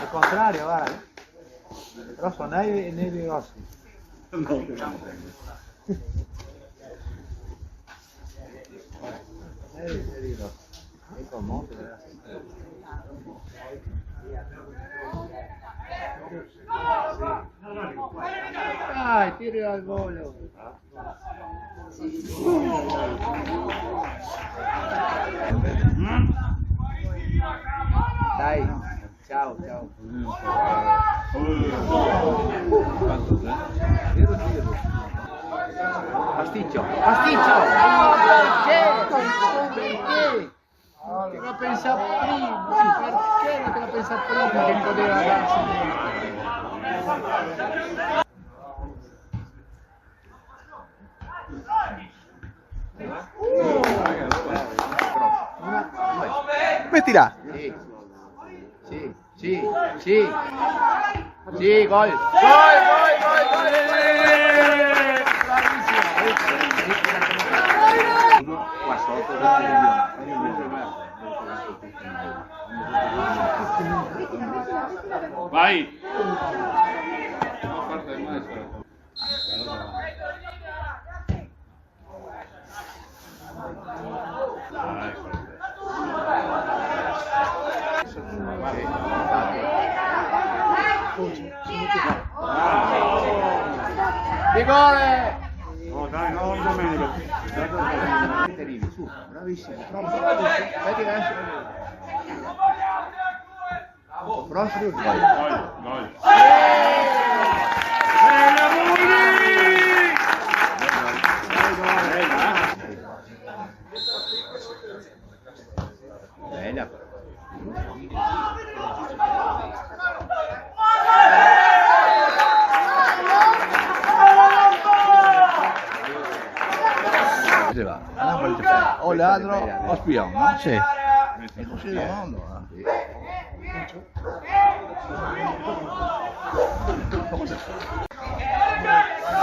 Al contrario, guarda. Però sono nevi grossi. No, Nevi grossi. Ecco il monte, dai, tiri al volo. Dai, ciao, ciao. Pasticcio, pasticcio! Perché? Che lo pensa prima? Perché non te lo pensa prima che poteva darsi Mettila! Sì, sì, sì, sì, gol, gol, gol, gol, gol, bravissimo, qua sotto vai! rigore! No dai, no, Domenico. Terribile, su, bravissimo, vedi adesso. Prossimo, vai. Gol. Bella. O ladro o spione, no? Sì. È così il mondo.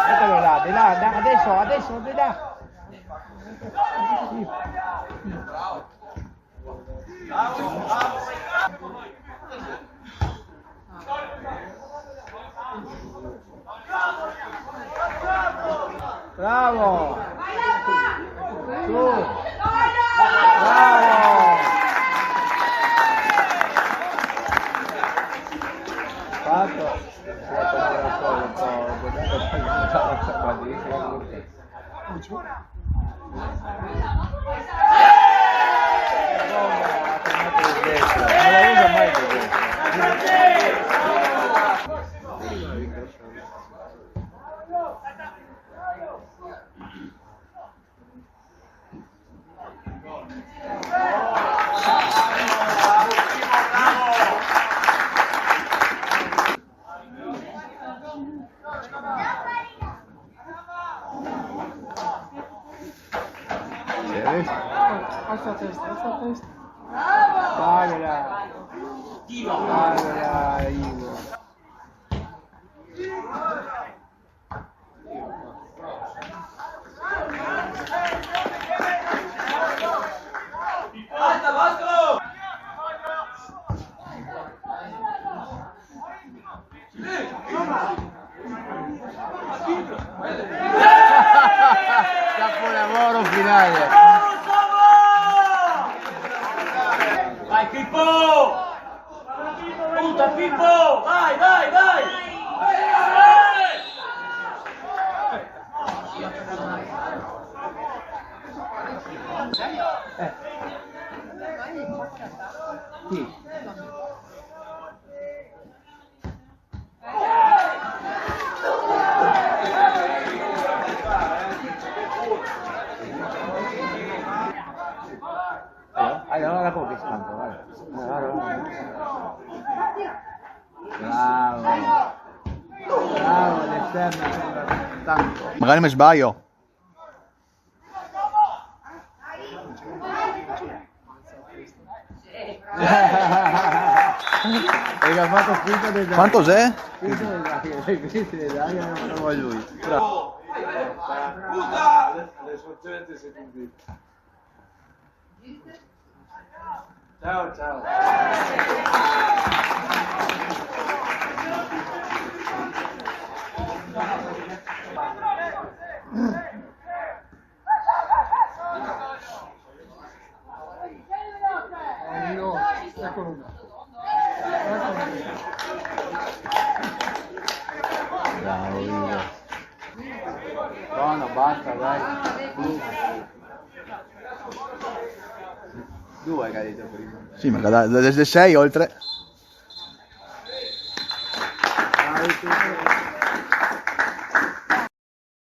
Eccolo là, di là, adesso, di là. Bravo! Su! Bravo! Fatto! Alza la testa. Dai, Ivo. Capolavoro finale. Vai Pippo! Punta Pippo! Vai, vai, vai! Sì. Allora la copia stanco, guarda. Bravo. Bravo, l'esterno sembra stanco. Magari mi sbaglio. Perché ha fatto finta del Dai. Quanto c'è? Finta del Dai, non vuoi lui. Bravo. Le sorgenti si Ciao, ciao. Basta, dai. Due hai cadito prima. Sì, ma da 6 oltre. Dai,